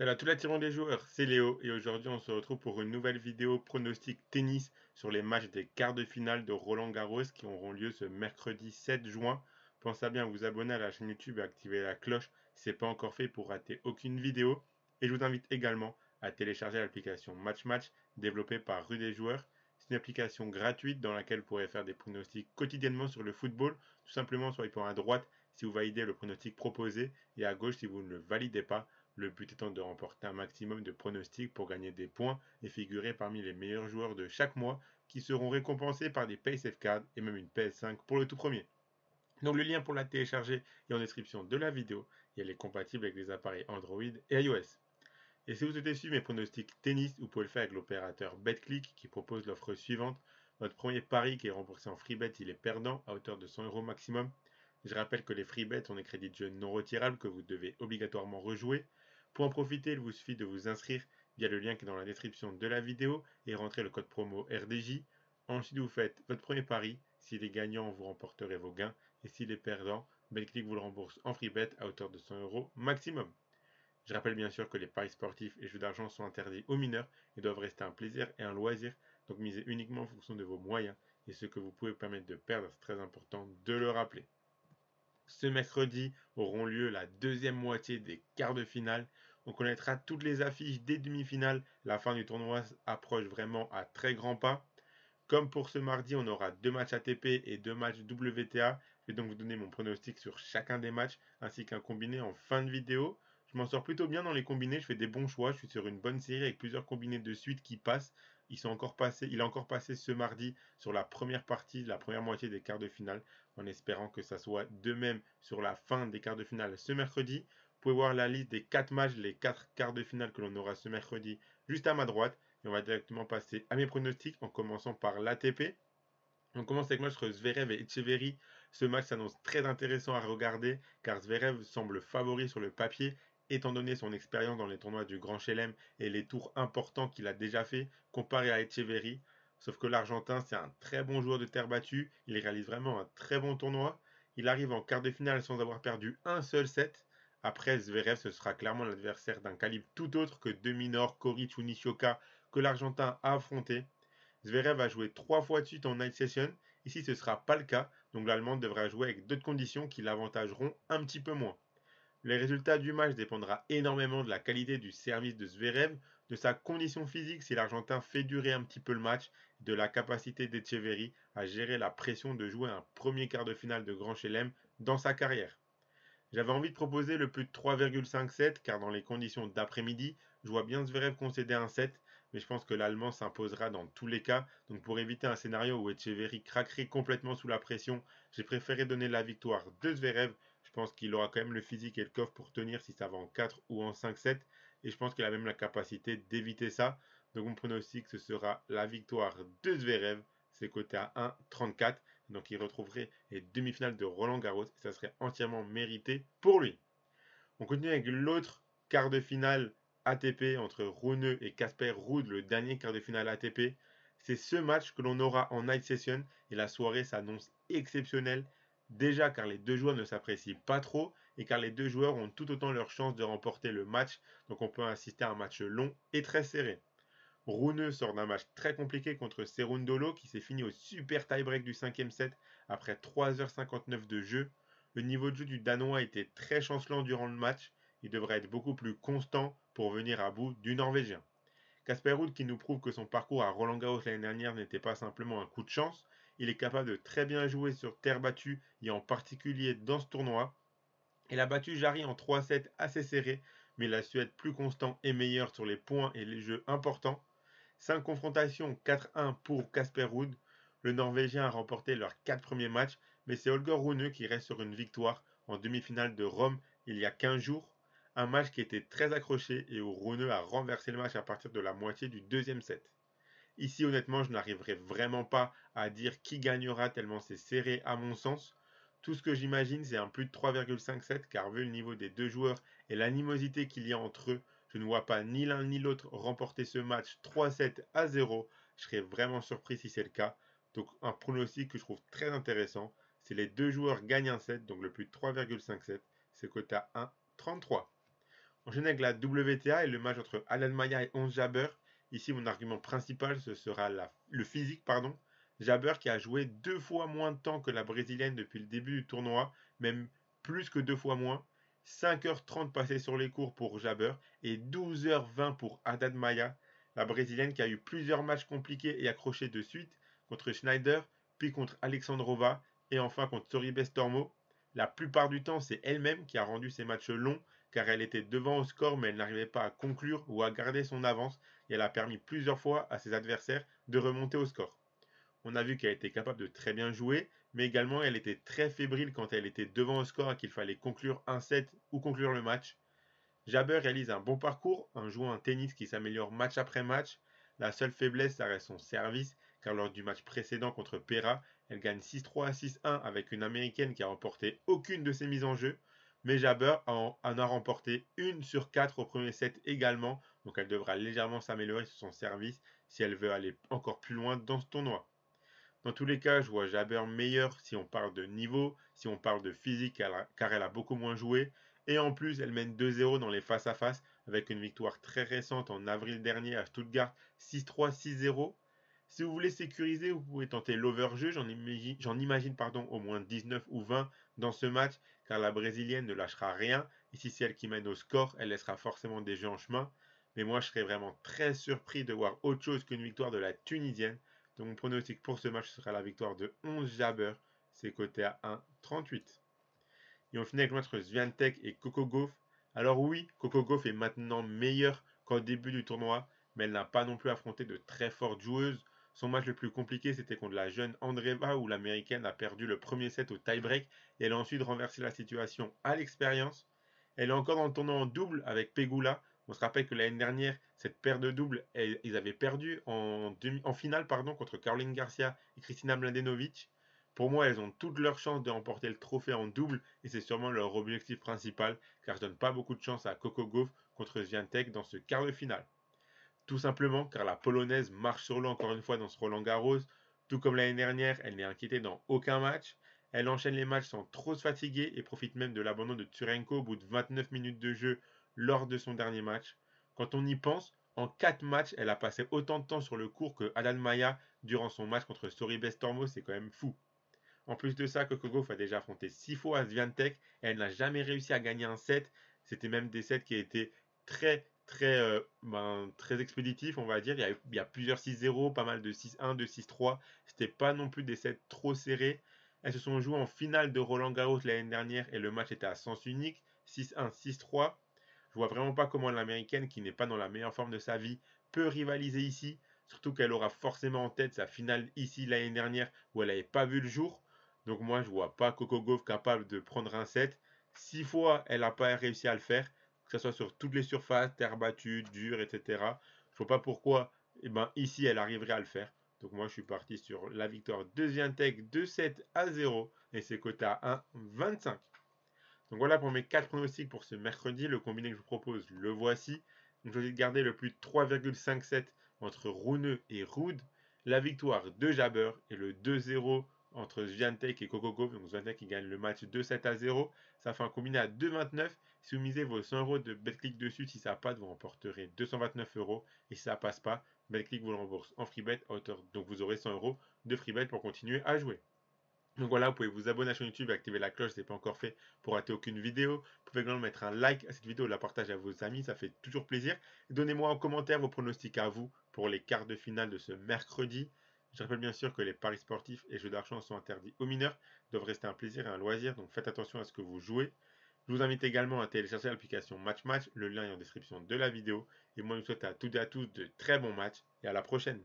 Salut à tous les tirants des joueurs, c'est Léo et aujourd'hui on se retrouve pour une nouvelle vidéo pronostic tennis sur les matchs des quarts de finale de Roland Garros qui auront lieu ce mercredi 7 juin. Pensez à bien vous abonner à la chaîne YouTube et activer la cloche si ce n'est pas encore fait pour rater aucune vidéo. Et je vous invite également à télécharger l'application Match Match développée par Rue des Joueurs. C'est une application gratuite dans laquelle vous pourrez faire des pronostics quotidiennement sur le football, tout simplement swipant à droite si vous validez le pronostic proposé et à gauche si vous ne le validez pas. Le but étant de remporter un maximum de pronostics pour gagner des points et figurer parmi les meilleurs joueurs de chaque mois qui seront récompensés par des PaySafe Cards et même une PS5 pour le tout premier. Donc le lien pour la télécharger est en description de la vidéo et elle est compatible avec les appareils Android et iOS. Et si vous souhaitez suivre mes pronostics tennis, vous pouvez le faire avec l'opérateur BetClick qui propose l'offre suivante. Votre premier pari qui est remboursé en free bet, il est perdant à hauteur de 100 € maximum. Je rappelle que les free bets sont des crédits de jeu non retirables que vous devez obligatoirement rejouer. Pour en profiter, il vous suffit de vous inscrire via le lien qui est dans la description de la vidéo et rentrer le code promo RDJ. Ensuite, vous faites votre premier pari. S'il est gagnant, vous remporterez vos gains. Et s'il est perdant, BetClick vous le rembourse en free bet à hauteur de 100 € maximum. Je rappelle bien sûr que les paris sportifs et jeux d'argent sont interdits aux mineurs et doivent rester un plaisir et un loisir, donc misez uniquement en fonction de vos moyens et ce que vous pouvez permettre de perdre, c'est très important de le rappeler. Ce mercredi auront lieu la deuxième moitié des quarts de finale. On connaîtra toutes les affiches des demi-finales. La fin du tournoi approche vraiment à très grands pas. Comme pour ce mardi, on aura 2 matchs ATP et 2 matchs WTA. Je vais donc vous donner mon pronostic sur chacun des matchs ainsi qu'un combiné en fin de vidéo. Je m'en sors plutôt bien dans les combinés, je fais des bons choix, je suis sur une bonne série avec plusieurs combinés de suite qui passent. Il a encore passé ce mardi sur la première partie, la première moitié des quarts de finale, en espérant que ça soit de même sur la fin des quarts de finale ce mercredi. Vous pouvez voir la liste des 4 matchs, les 4 quarts de finale que l'on aura ce mercredi juste à ma droite. Et on va directement passer à mes pronostics en commençant par l'ATP. On commence avec le match entre Zverev et Etcheverry. Ce match s'annonce très intéressant à regarder car Zverev semble favori sur le papier étant donné son expérience dans les tournois du Grand Chelem et les tours importants qu'il a déjà fait comparé à Etcheverry. Sauf que l'Argentin, c'est un très bon joueur de terre battue. Il réalise vraiment un très bon tournoi. Il arrive en quart de finale sans avoir perdu un seul set. Après, Zverev, ce sera clairement l'adversaire d'un calibre tout autre que Deminor, Koric ou Nishioka que l'Argentin a affronté. Zverev a joué 3 fois de suite en night session. Ici, ce ne sera pas le cas, donc l'Allemand devra jouer avec d'autres conditions qui l'avantageront un petit peu moins. Les résultats du match dépendra énormément de la qualité du service de Zverev, de sa condition physique si l'Argentin fait durer un petit peu le match, de la capacité d'Etcheverry à gérer la pression de jouer un premier quart de finale de Grand Chelem dans sa carrière. J'avais envie de proposer le plus de 3,57 car dans les conditions d'après-midi, je vois bien Zverev concéder un set, mais je pense que l'Allemand s'imposera dans tous les cas. Donc pour éviter un scénario où Etcheverry craquerait complètement sous la pression, j'ai préféré donner la victoire de Zverev. Je pense qu'il aura quand même le physique et le coffre pour tenir si ça va en 4 ou en 5-7. Et je pense qu'il a même la capacité d'éviter ça. Donc mon pronostic, ce sera la victoire de Zverev. C'est coté à 1,34. Donc il retrouverait les demi-finales de Roland Garros et ça serait entièrement mérité pour lui. On continue avec l'autre quart de finale ATP entre Rune et Casper Ruud, le dernier quart de finale ATP. C'est ce match que l'on aura en night session et la soirée s'annonce exceptionnelle. Déjà car les deux joueurs ne s'apprécient pas trop et car les deux joueurs ont tout autant leur chance de remporter le match. Donc on peut assister à un match long et très serré. Rune sort d'un match très compliqué contre Cerundolo qui s'est fini au super tie-break du 5e set après 3h59 de jeu. Le niveau de jeu du Danois était très chancelant durant le match. Il devrait être beaucoup plus constant pour venir à bout du Norvégien. Casper Ruud qui nous prouve que son parcours à Roland Garros l'année dernière n'était pas simplement un coup de chance. Il est capable de très bien jouer sur terre battue et en particulier dans ce tournoi. Il a battu Jarry en 3-7 assez serré, mais il a su être plus constant et meilleur sur les points et les jeux importants. 5 confrontations, 4-1 pour Casper Ruud. Le Norvégien a remporté leurs 4 premiers matchs, mais c'est Holger Rune qui reste sur une victoire en demi-finale de Rome il y a 15 jours. Un match qui était très accroché et où Rune a renversé le match à partir de la moitié du deuxième set. Ici, honnêtement, je n'arriverai vraiment pas à dire qui gagnera tellement c'est serré à mon sens. Tout ce que j'imagine, c'est un plus de 3,57 car vu le niveau des deux joueurs et l'animosité qu'il y a entre eux, je ne vois pas ni l'un ni l'autre remporter ce match 3-7 à 0. Je serais vraiment surpris si c'est le cas. Donc un pronostic que je trouve très intéressant, c'est les deux joueurs gagnent un set, donc le plus de 3,57, c'est coté à 1,33. Enchaîner avec la WTA et le match entre Alan Maya et Ons Jabeur. Ici, mon argument principal, ce sera le physique, pardon. Jabeur qui a joué 2 fois moins de temps que la brésilienne depuis le début du tournoi, même plus que 2 fois moins. 5h30 passées sur les cours pour Jabeur et 12h20 pour Haddad Maia, la brésilienne qui a eu plusieurs matchs compliqués et accrochés de suite contre Schneider, puis contre Alexandrova et enfin contre Sorribes Tormo. La plupart du temps, c'est elle-même qui a rendu ces matchs longs car elle était devant au score mais elle n'arrivait pas à conclure ou à garder son avance et elle a permis plusieurs fois à ses adversaires de remonter au score. On a vu qu'elle était capable de très bien jouer, mais également elle était très fébrile quand elle était devant au score et qu'il fallait conclure un set ou conclure le match. Jabber réalise un bon parcours en jouant un tennis qui s'améliore match après match. La seule faiblesse, ça reste son service, car lors du match précédent contre Pera, elle gagne 6-3 à 6-1 avec une américaine qui a remporté aucune de ses mises en jeu. Mais Jabber en a remporté 1/4 au premier set également, donc elle devra légèrement s'améliorer sur son service si elle veut aller encore plus loin dans ce tournoi. Dans tous les cas, je vois Jabber meilleur si on parle de niveau, si on parle de physique, car elle a beaucoup moins joué. Et en plus, elle mène 2-0 dans les face-à-face avec une victoire très récente en avril dernier à Stuttgart 6-3, 6-0. Si vous voulez sécuriser, vous pouvez tenter l'overjeu, j'en imagine au moins 19 ou 20 dans ce match, car la brésilienne ne lâchera rien, et si c'est elle qui mène au score, elle laissera forcément des jeux en chemin. Mais moi, je serais vraiment très surpris de voir autre chose qu'une victoire de la Tunisienne. Donc mon pronostic pour ce match sera la victoire de 11 Jabber, c'est coté à 1,38. Et on finit avec le match entre Swiatek et Coco Gauff. Alors oui, Coco Gauff est maintenant meilleure qu'au début du tournoi, mais elle n'a pas non plus affronté de très fortes joueuses. Son match le plus compliqué, c'était contre la jeune Andreeva, où l'américaine a perdu le premier set au tie-break, et elle a ensuite renversé la situation à l'expérience. Elle est encore dans le tournoi en double avec Pegula. On se rappelle que l'année dernière, cette paire de doubles, ils avaient perdu en finale contre Caroline Garcia et Kristina Mladenovic. Pour moi, elles ont toutes leurs chances de remporter le trophée en double et c'est sûrement leur objectif principal car je donne pas beaucoup de chance à Coco Gauff contre Swiatek dans ce quart de finale. Tout simplement car la Polonaise marche sur l'eau encore une fois dans ce Roland Garros. Tout comme l'année dernière, elle n'est inquiétée dans aucun match. Elle enchaîne les matchs sans trop se fatiguer et profite même de l'abandon de Tsurenko au bout de 29 minutes de jeu lors de son dernier match. Quand on y pense, en 4 matchs, elle a passé autant de temps sur le court que Alan Maya durant son match contre Sorribes Tormo, c'est quand même fou. En plus de ça, Coco Gauff a déjà affronté 6 fois à Swiatek et elle n'a jamais réussi à gagner un set. C'était même des sets qui étaient très expéditifs, on va dire. Il y a plusieurs 6-0, pas mal de 6-1, de 6-3. C'était pas non plus des sets trop serrés. Elles se sont jouées en finale de Roland Garros l'année dernière et le match était à sens unique, 6-1, 6-3. Je vois vraiment pas comment l'américaine, qui n'est pas dans la meilleure forme de sa vie, peut rivaliser ici. Surtout qu'elle aura forcément en tête sa finale ici l'année dernière où elle n'avait pas vu le jour. Donc moi, je vois pas Coco Gauff capable de prendre un set. 6 fois, elle n'a pas réussi à le faire, que ce soit sur toutes les surfaces, terre battue, dur, etc. Je vois pas pourquoi ici, elle arriverait à le faire. Donc moi, je suis parti sur la victoire de Swiatek 2-7-0 et c'est coté à 1,25. Donc voilà pour mes 4 pronostics pour ce mercredi. Le combiné que je vous propose, le voici. Donc je vais garder le plus de 3,57 entre Rune et Ruud. La victoire de Jabber et le 2-0 entre Swiatek et Coco Gauff. Donc Swiatek qui gagne le match 2-7-0. Ça fait un combiné à 2,29. Si vous misez vos 100 € de BetClick dessus, si ça passe, vous remporterez 229 €. Et si ça passe pas, BetClick vous le rembourse en freebet à hauteur. Donc vous aurez 100 € de freebet pour continuer à jouer. Donc voilà, vous pouvez vous abonner à la chaîne YouTube et activer la cloche si ce n'est pas encore fait pour rater aucune vidéo. Vous pouvez également mettre un like à cette vidéo, la partager à vos amis, ça fait toujours plaisir. Donnez-moi en commentaire vos pronostics à vous pour les quarts de finale de ce mercredi. Je rappelle bien sûr que les paris sportifs et jeux d'argent sont interdits aux mineurs, doivent rester un plaisir et un loisir, donc faites attention à ce que vous jouez. Je vous invite également à télécharger l'application Match Match, le lien est en description de la vidéo. Et moi je vous souhaite à toutes et à tous de très bons matchs et à la prochaine.